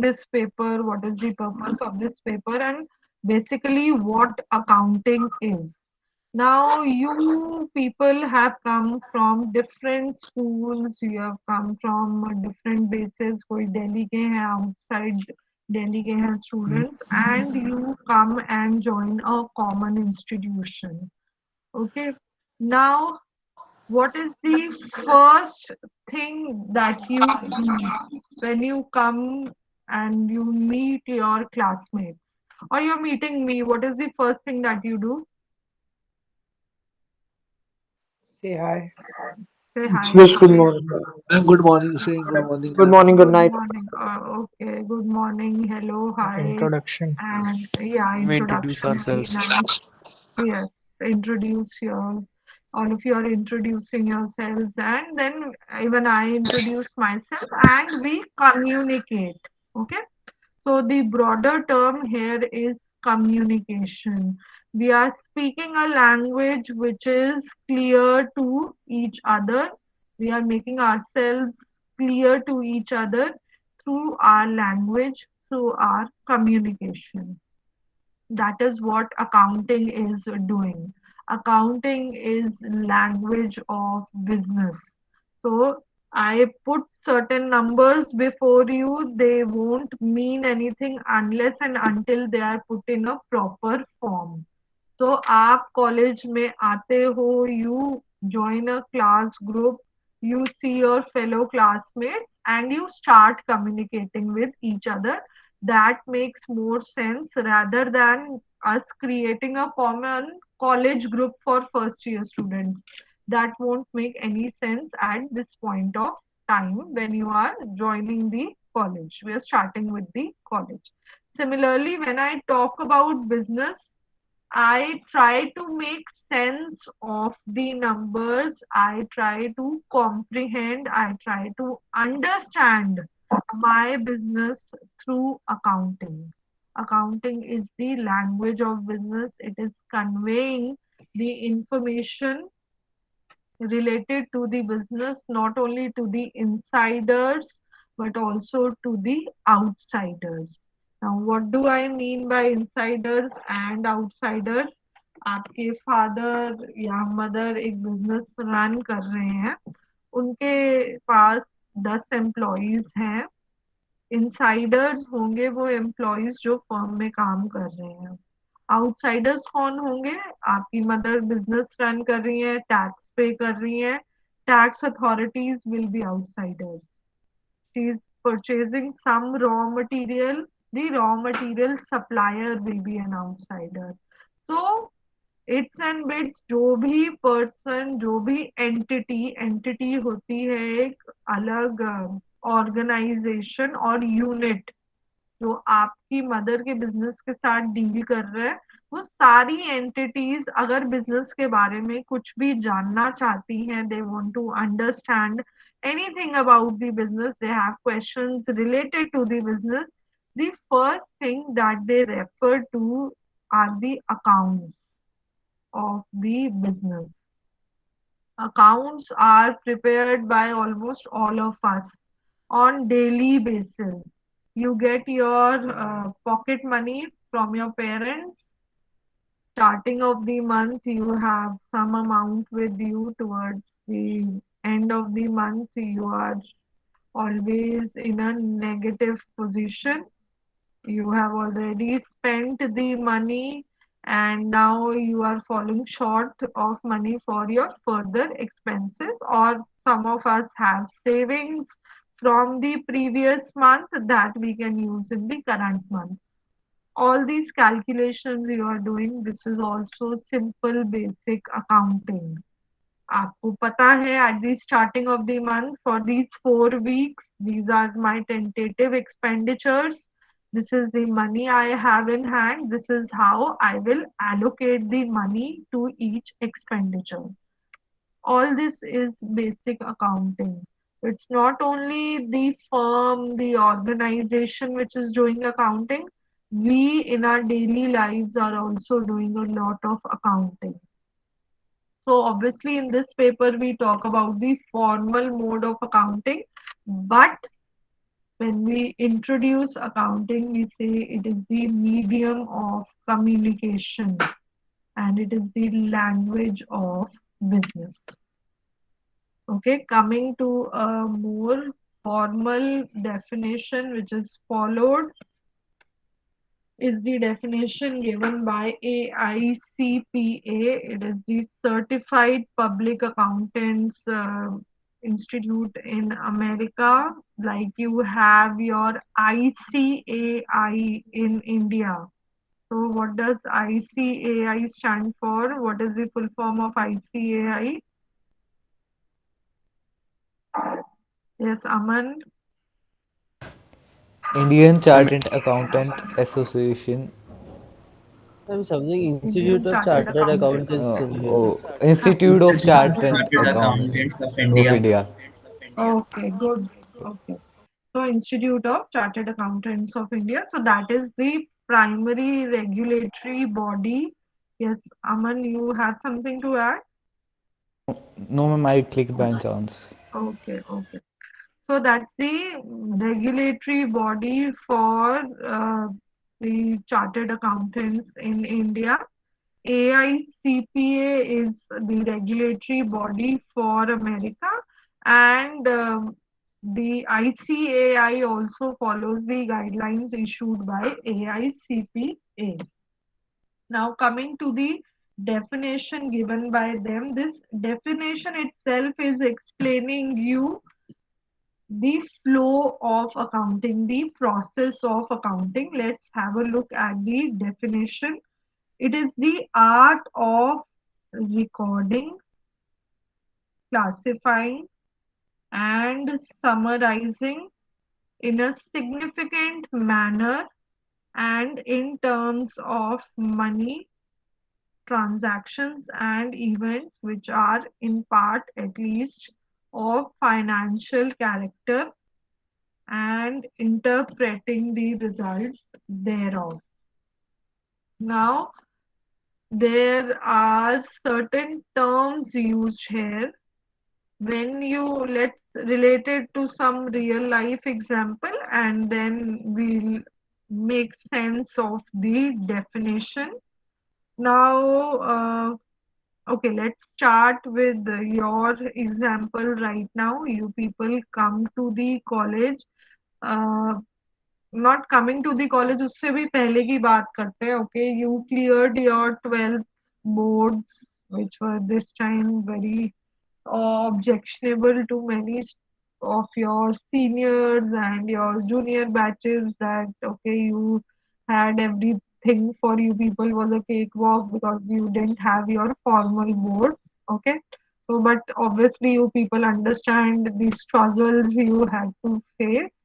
written this paper, what is the purpose of this paper, and basically what accounting is. Now, you people have come from different schools, you have come from different bases, कोई Delhi के हैं, outside Delhi के हैं students, and you come and join a common institution. Okay. Now, what is the first thing that you do when you come and you meet your classmates? Or you're meeting me, what is the first thing that you do? Say hi. Say hi. Wish good morning. Good morning, saying good morning. Good morning, good Good night. morning. Okay. Good morning. Hello. Hi. Introduction. And yeah, We introduce introduction. Very ourselves. nice. Yes. Introduce yours. All of you are introducing yourselves, and then even I introduce myself, and we communicate. Okay. So the broader term here is communication. We are speaking a language which is clear to each other. We are making ourselves clear to each other through our language, through our communication. That is what accounting is doing. Accounting is language of business. So I put certain numbers before you. They won't mean anything unless and until they are put in a proper form. तो आप college में आते हो, you join a class group, you see your fellow classmates, and you start communicating with each other. That makes more sense rather than us creating a common college group for first year students. That won't make any sense at this point of time when you are joining the college. We are starting with the college. Similarly, when I talk about business, I try to make sense of the numbers. I try to comprehend. I try to understand my business through accounting. Accounting is the language of business. It is conveying the information related to the business, not only to the insiders, but also to the outsiders. Now, what do I mean by insiders and outsiders? आपके father या mother एक business run कर रहे हैं, उनके पास 10 employees हैं. Insiders होंगे वो एम्प्लॉयज जो फर्म में काम कर रहे हैं. आउटसाइडर्स कौन होंगे? आपकी मदर बिजनेस रन कर रही है, टैक्स पे कर रही है. Tax authorities will be outsiders. She is purchasing some raw material, the raw material supplier will be an outsider. So it's and bits, जो भी पर्सन, जो भी एंटिटी, एंटिटी होती है एक अलग ऑर्गेनाइजेशन और यूनिट जो आपकी मदर के बिजनेस के साथ डील कर रहा है. वो सारी एंटिटीज अगर बिजनेस के बारे में कुछ भी जानना चाहती हैं, they want to understand anything about the business, they have questions related to the business, the first thing that they refer to are the accounts of the business. Accounts are prepared by almost all of us on daily basis. You get your pocket money from your parents. Starting of the month, you have some amount with you. Towards the end of the month, you are always in a negative position. You have already spent the money, and now you are falling short of money for your further expenses, or some of us have savings from the previous month that we can use in the current month. All these calculations you are doing, this is also simple basic accounting. आपको पता है at the starting of the month, for these 4 weeks, these are my tentative expenditures. This is the money I have in hand. This is how I will allocate the money to each expenditure. All this is basic accounting. It's not only the firm, the organization which is doing accounting. We in our daily lives are also doing a lot of accounting. So obviously in this paper we talk about the formal mode of accounting, but When we introduce accounting, we say it is the medium of communication and it is the language of business. Okay, coming to a more formal definition which is followed is the definition given by AICPA. It is the Certified Public Accountants Institute in America. Like you have your ICAI in India. So, what does ICAI stand for? What is the full form of ICAI? Yes, Aman. Indian Um, Chartered Accountant Association. Something Institute Indian of Chartered Chartered Accountants. Accountants is here. Institute of Institute of Chartered Chartered Institute Account Accountants of of India. India. Okay, good. Okay. So, Institute of Chartered Accountants of India. So, that is the primary regulatory body. Yes, Aman, you have something to add? No, ma'am, I clicked by chance. Okay, okay. So, that's the regulatory body for the chartered accountants in India. AICPA is the regulatory body for America, and the ICAI also follows the guidelines issued by AICPA. Now, coming to the definition given by them, this definition itself is explaining you the flow of accounting, the process of accounting. Let's have a look at the definition. It is the art of recording, classifying, and summarizing in a significant manner and in terms of money, transactions, and events which are in part at least of financial character and interpreting the results thereof. Now, there are certain terms used here. When you let's relate it to some real life example and then we'll make sense of the definition. Now, okay, let's start with your example right now. You people come to the college. Uh, Not coming to the college, उससे भी पहले की बात करते हैं. Okay, you cleared your 12th boards, which were this time very objectionable to many of your seniors and your junior batches, that okay, you had everything for you people was a cakewalk because you didn't have your formal boards. Okay, so but obviously you people understand the struggles you had to face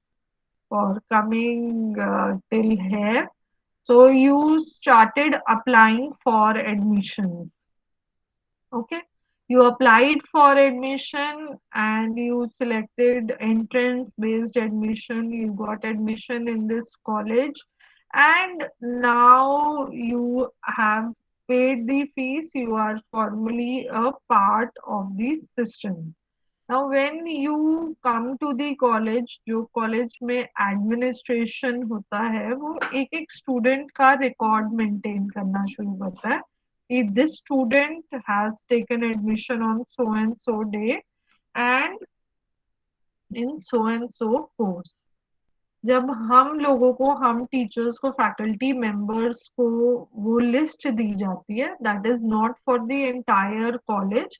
for coming till here. So you started applying for admissions. Okay. You applied for admission and you selected entrance based admission. You got admission in this college, and now you have paid the fees. You are formally a part of the system. Now, when you come to the college, जो college में administration होता है, वो एक एक student का record maintain करना शुरू करता है. If this student has taken admission on so and so day and in so and so course. जब हम लोगों को हम टीचर्स को फैकल्टी मेंबर्स को वो लिस्ट दी जाती है, that is not for the entire college.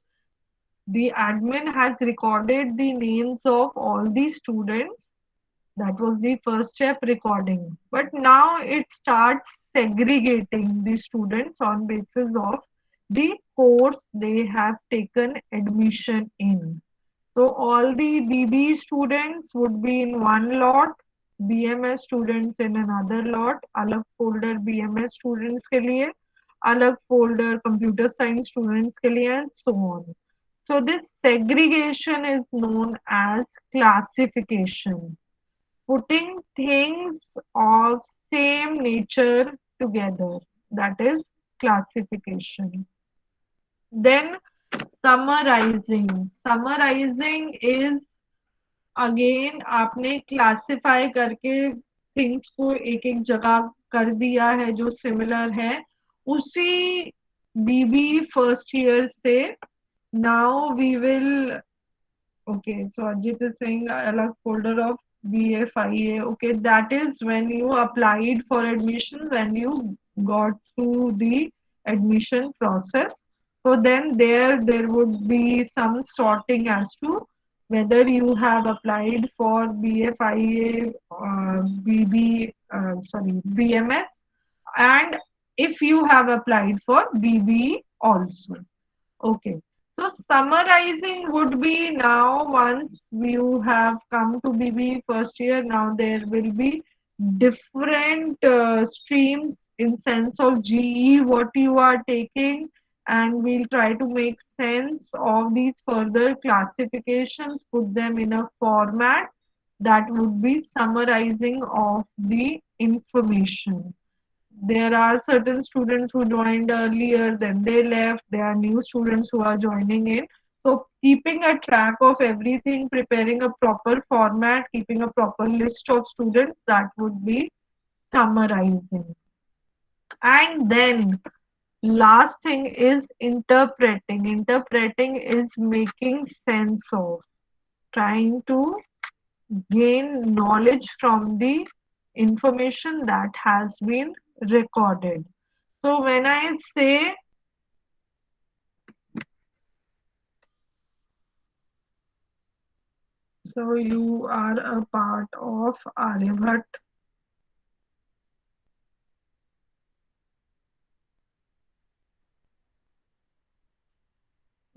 The admin has recorded the names of all the students. That was the first step, recording. But now it starts segregating the students on basis of the course they have taken admission in. So all the BB students would be in one lot, BMS students in another lot, अलग folder BMS students के लिए, अलग folder computer science students के लिए, and so on. So this segregation is known as classification, putting things of same nature together. That is classification. Then summarizing. Summarizing is again आपने classify करके things को एक एक जगह कर दिया है जो सिमिलर है, उसी बीबी फर्स्ट ईयर से now we will. Okay, so Ajit is saying alag folder of BFIA. Okay, that is when you applied for admissions and you got through the admission process. So then there would be some sorting as to whether you have applied for BFIA, BB, sorry, BMS, and if you have applied for BB also. Okay. So summarizing would be now once you have come to BB first year, now there will be different streams in sense of GE what you are taking, and we'll try to make sense of these further classifications, put them in a format that would be summarizing of the information. There are certain students who joined earlier, then they left. There are new students who are joining in. So, keeping a track of everything, preparing a proper format, keeping a proper list of students, that would be summarizing. And then, last thing is interpreting. Interpreting is making sense of, trying to gain knowledge from the information that has been recorded. So when I say, so you are a part of Aryabhat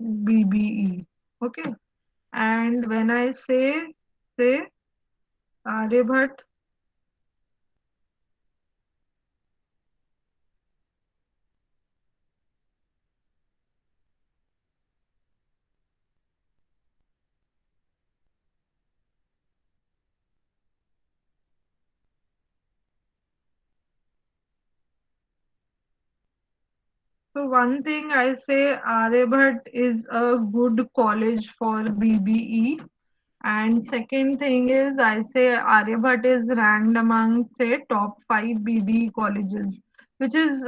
BBE, okay, and when I say Aryabhat so one thing I say Aryabhat is a good college for BBE. And second thing is, I say Aryabhat is ranked among, say, top 5 BB colleges, which is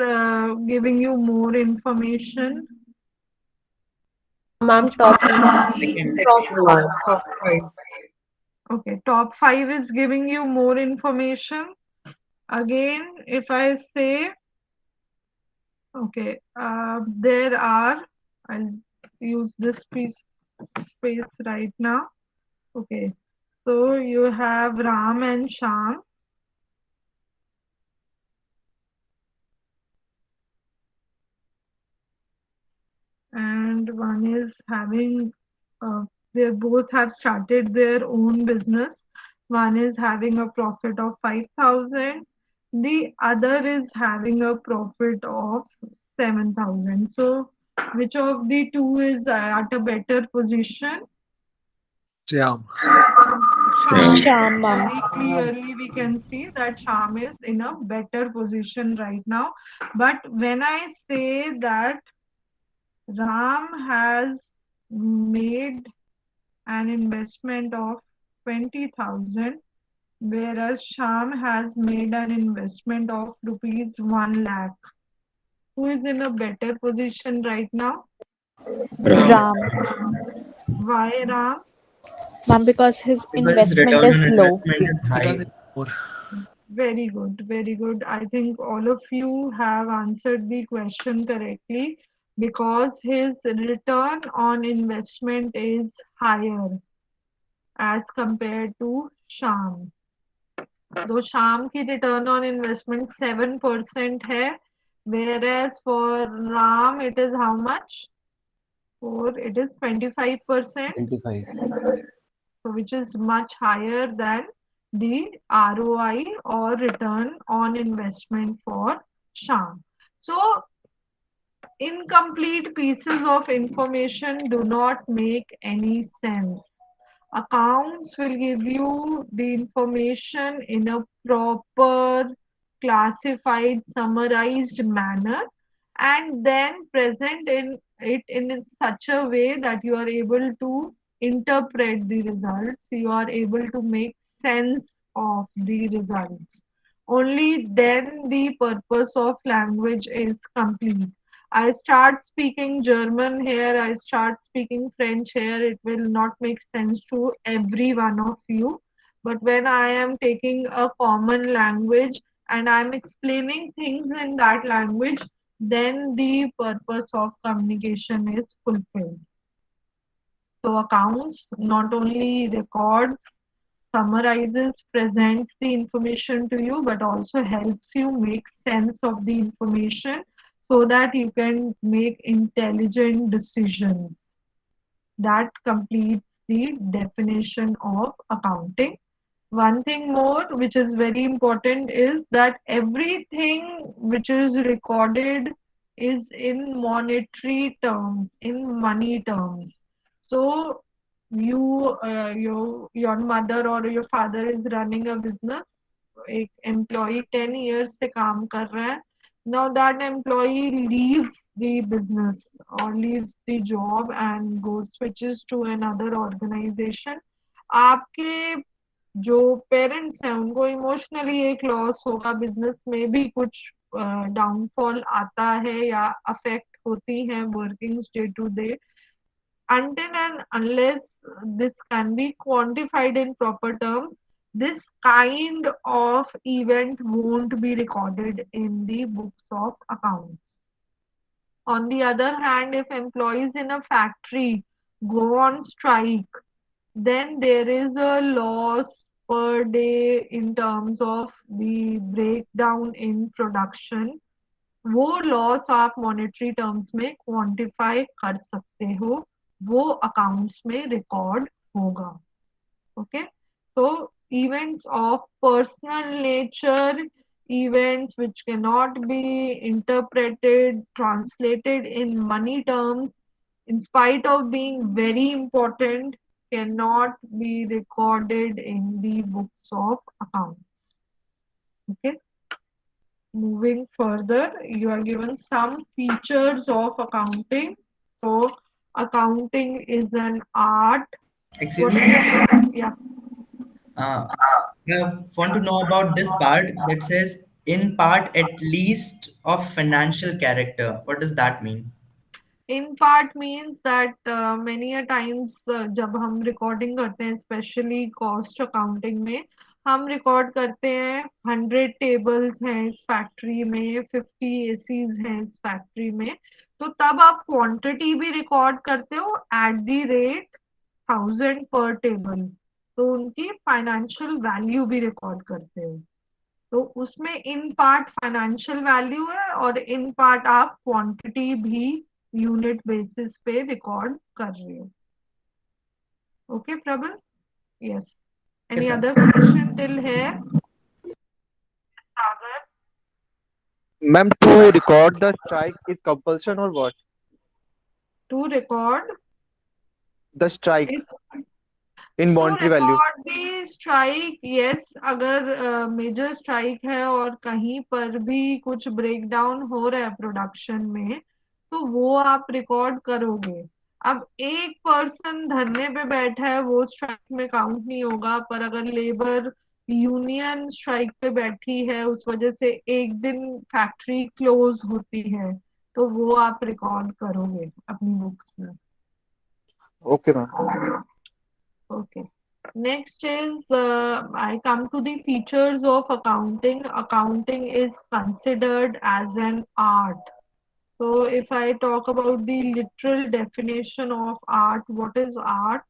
giving you more information. Ma'am, Which top Second. top one. Top five. Okay, top 5 is giving you more information. Again, if I say, okay, there are, I'll use this piece space right now. Okay, so you have Ram and Sham. And one is having, they both have started their own business. One is having a profit of 5,000, the other is having a profit of 7,000. So which of the two is at a better position? Shyam. Sham. Sham, ma'am. Very clearly we can see that Sham is in a better position right now. But when I say that Ram has made an investment of 20,000, whereas Sham has made an investment of rupees 1 lakh. Who is in a better position right now? Ram. Why Ram? Ma'am, because his Because investment return on is low. investment is Return high. is more. Very good, very good. I think all of you have answered the question correctly because his return on investment is higher as compared to Sham. तो शाम की return on investment 7% है, whereas for Ram it is how much? For it is 25%, 25. so which is much higher than the ROI or return on investment for Sham. So incomplete pieces of information do not make any sense. Accounts will give you the information in a proper, classified, summarized manner, and then present in it in such a way that you are able to interpret the results, you are able to make sense of the results. Only then the purpose of language is complete. I start speaking German here, I start speaking French here, it will not make sense to every one of you. But when I am taking a common language and I'm explaining things in that language, then the purpose of communication is fulfilled. So accounts not only records, summarizes, presents the information to you, but also helps you make sense of the information so that you can make intelligent decisions. That completes the definition of accounting. One thing more, which is very important, is that everything which is recorded is in monetary terms, in money terms. So your mother or your father is running a business. एक employee 10 years से काम कर रहा है. Now that employee leaves the business or leaves the job and goes switches to another organization. आपके जो parents हैं उनको इमोशनली एक लॉस होगा, बिजनेस में भी कुछ डाउनफॉल आता है या अफेक्ट होती हैं workings day to day. Until and unless this can be quantified in proper terms, this kind of event won't be recorded in the books of accounts. On the other hand, if employees in a factory go on strike, then there is a loss per day in terms of the breakdown in production. वो loss आप monetary terms में quantify कर सकते हो, वो accounts में record होगा. Okay, so events of personal nature, events which cannot be interpreted, translated in money terms, in spite of being very important, cannot be recorded in the books of accounts. Okay. Moving further, you are given some features of accounting. So accounting is an art. Excuse What me. yeah. I want to know about this part that says in part at least of financial character. What does that mean? In part means that many a times जब हम recording करते हैं specially cost accounting में, हम record करते हैं 100 tables हैं इस फैक्ट्री में, 50 एसीज हैं इस फैक्ट्री में, तो तब आप क्वांटिटी भी रिकॉर्ड करते हो एट द रेट 1000 पर टेबल, तो उनकी फाइनेंशियल वैल्यू भी रिकॉर्ड करते हो. तो उसमें इन पार्ट फाइनेंशियल वैल्यू है और इन पार्ट आप क्वांटिटी भी यूनिट बेसिस पे रिकॉर्ड कर रहे हो. Okay Prabal? Yes. Any Yes, ma'am. Other question till here? Sagar? Ma'am, to record the strike is compulsion or what? To record The strike in to monetary value. Record the strike, yes. अगर major strike है और कहीं पर भी कुछ breakdown हो रहा है प्रोडक्शन में, तो वो आप रिकॉर्ड करोगे. अब एक पर्सन धरने पे बैठा है वो स्ट्राइक में काउंट नहीं होगा, पर अगर लेबर यूनियन स्ट्राइक पे बैठी है उस वजह से एक दिन फैक्ट्री क्लोज होती है, तो वो आप रिकॉर्ड करोगे अपनी बुक्स में. Okay, ma'am. Okay. Next is I come to the features of accounting. Accounting is considered as an art. So if I talk about the literal definition of art, what is art?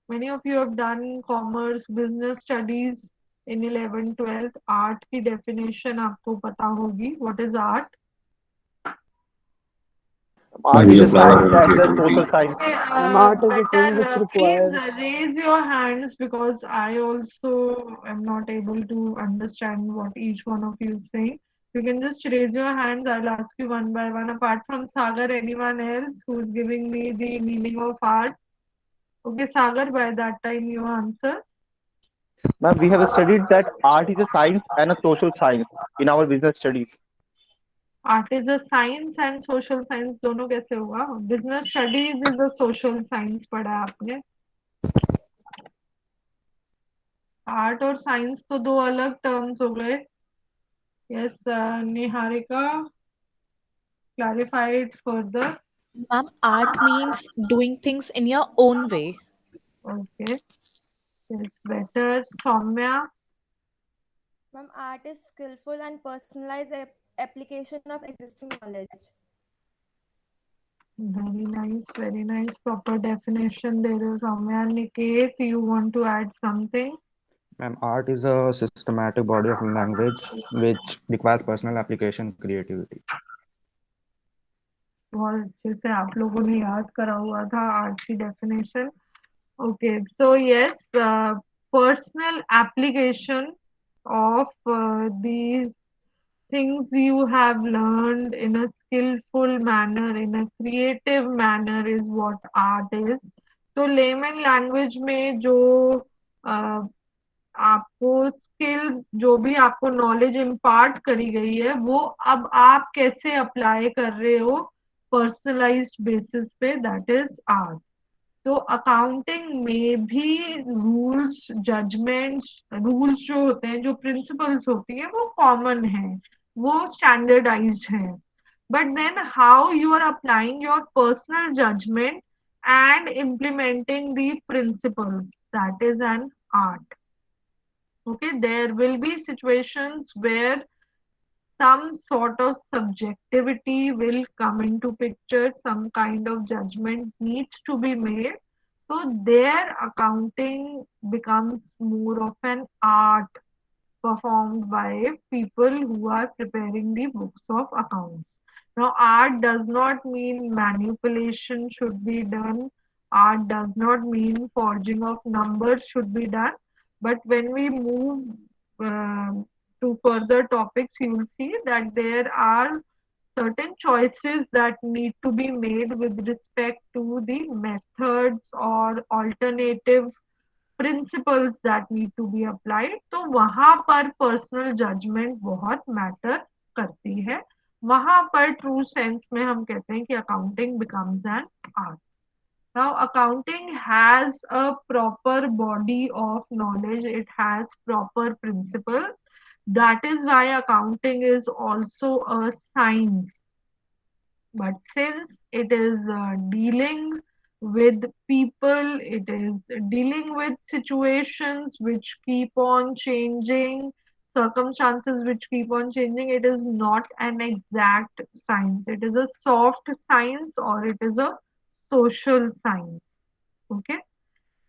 Many of you have done commerce, business studies in 11th, 12th. Art की definition आपको पता होगी. What is art? Art is a science as a social science. Okay, Art is a thing which please requires. raise your hands because I also am not able to understand what each one of you is saying. You can just raise your hands. I'll ask you one by one. Apart from Sagar, anyone else who's giving me the meaning of art? Okay, Sagar, by that time you answer. Ma'am, we have studied that art is a science and a social science in our business studies. Art is a science and social science दोनों कैसे होगा? Business studies is a social science पढ़ा है आपने. Art और science तो दो अलग terms हो गए. Yes, Niharika, clarify it further. Ma'am, art means doing things in your own way. Okay, it's better. Soumya, Ma'am, art is skillful and personalized application of existing knowledge. very nice. Proper definition there is. Soumya, Niket, you want to add something? Ma'am, art is a systematic body of language which requires personal application creativity. बहुत अच्छे से आप लोगों ने याद करा हुआ था आर्ट की definition. Okay, so yes, personal application of these things you have learned in a skillful manner, in a creative manner is what art is. तो layman language में जो आपको स्किल्स जो भी आपको नॉलेज इम्पार्ट करी गई है वो अब आप कैसे अप्लाई कर रहे हो पर्सनलाइज्ड बेसिस पे, दैट इज आर्ट. तो अकाउंटिंग में भी रूल्स जजमेंट्स रूल्स जो होते हैं जो प्रिंसिपल्स होती है वो कॉमन है, वो स्टैंडर्डाइज्ड है. But then how you are applying your personal judgement and implementing the principles, that is an art. Okay, there will be situations where some sort of subjectivity will come into picture, some kind of judgment needs to be made. So their accounting becomes more of an art performed by people who are preparing the books of accounts. Now, art does not mean manipulation should be done. Art does not mean forging of numbers should be done. But when we move uh, to further topics, you will see that there are certain choices that need to be made with respect to the methods or alternative principles that need to be applied. तो वहां पर personal judgment बहुत matter करती है. वहां पर true sense में हम कहते हैं कि accounting becomes an art. Now, accounting has a proper body of knowledge. It has proper principles. That is why accounting is also a science. But since it is dealing with people, it is dealing with situations which keep on changing, circumstances which keep on changing, it is not an exact science. It is a soft science or it is a social science. Okay.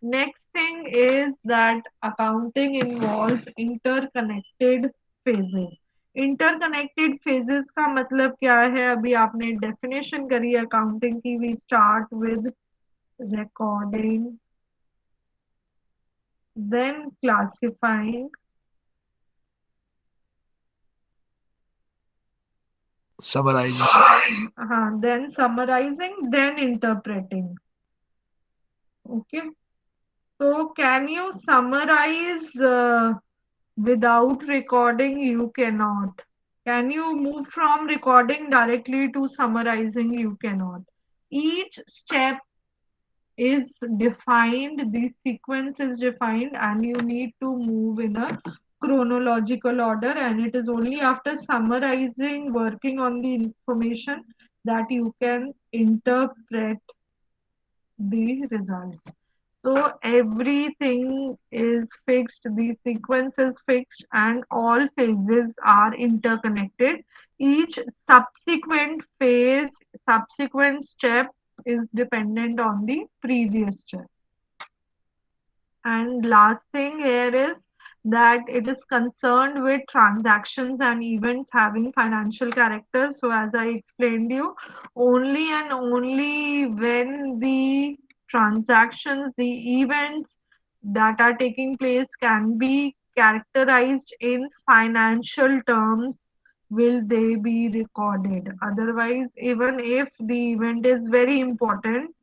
Next thing is that accounting involves interconnected phases. Interconnected phases का मतलब क्या है? अभी आपने definition करी accounting की. We start with recording, then classifying, Summarizing. हाँ, then summarising, then interpreting. Okay, so can you summarize without recording? You cannot. Can you move from recording directly to summarizing? You cannot. Each step is defined, the sequence is defined, and you need to move in a chronological order. And it is only after summarizing, working on the information, that you can interpret the results. So everything is fixed, the sequence is fixed, and all phases are interconnected. Each subsequent phase, subsequent step is dependent on the previous step. And last thing here is that it is concerned with transactions and events having financial character. So as I explained you, only and only when the transactions, the events that are taking place can be characterized in financial terms will they be recorded. Otherwise, even if the event is very important,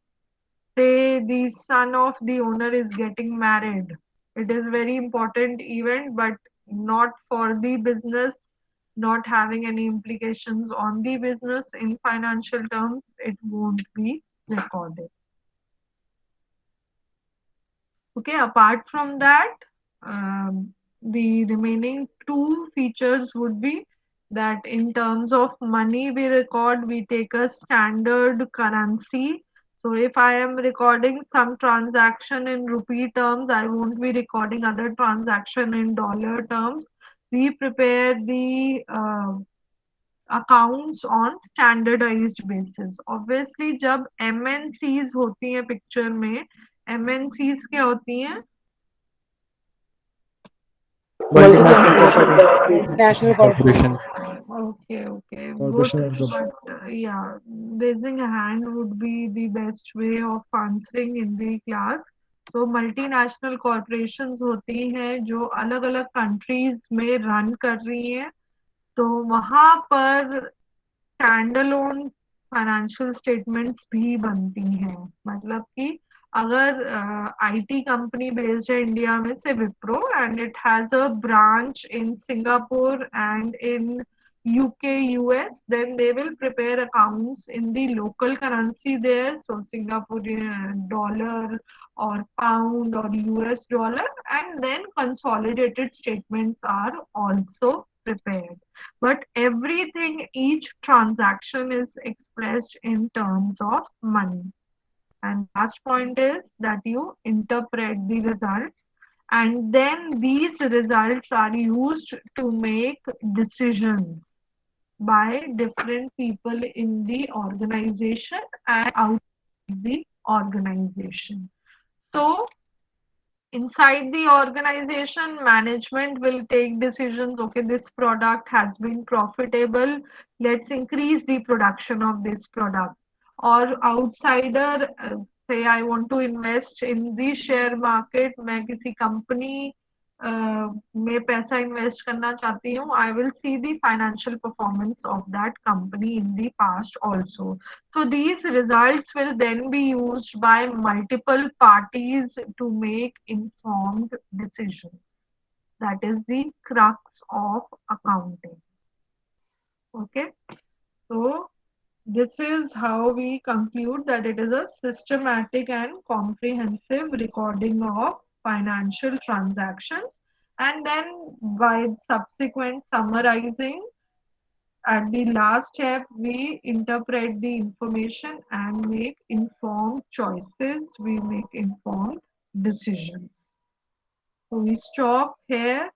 say the son of the owner is getting married, it is very important event but not for the business not having any implications on the business in financial terms, it won't be recorded. Okay, apart from that, the remaining two features would be that in terms of money we record, we take a standard currency. So if I am recording some transaction in rupee terms, I won't be recording other transaction in dollar terms. We prepare the accounts on standardized basis. Obviously जब MNCs होती हैं picture में, MNCs क्या होती हैं? Multinational corporation. Okay, good. Corporation of the But yeah, raising a hand would be the best way of answering in the class. So multinational corporations होती हैं जो अलग अलग countries में run कर रही हैं, तो वहां पर स्टैंडअलोन फाइनेंशियल स्टेटमेंट्स भी बनती हैं. मतलब कि अगर आईटी कंपनी बेस्ड है इंडिया में से Wipro and it has a branch in Singapore and in UK, US, then they will prepare accounts in the local currency there, so Singaporean dollar or pound or US dollar, and then consolidated statements are also prepared. But everything, each transaction is expressed in terms of money. And last point is that you interpret the results, and then these results are used to make decisions by different people in the organization and outside the organization. So inside the organization, management will take decisions. Okay, this product has been profitable, let's increase the production of this product. Or outsider, say I want to invest in the share market, मैं किसी company में पैसा invest करना चाहती हूँ, I will see the financial performance of that company in the past also. So these results will then be used by multiple parties to make informed decisions. That is the crux of accounting. Okay, so this is how we conclude that it is a systematic and comprehensive recording of financial transactions, and then by subsequent summarizing, at the last step, we interpret the information and make informed choices. We make informed decisions. So we stop here.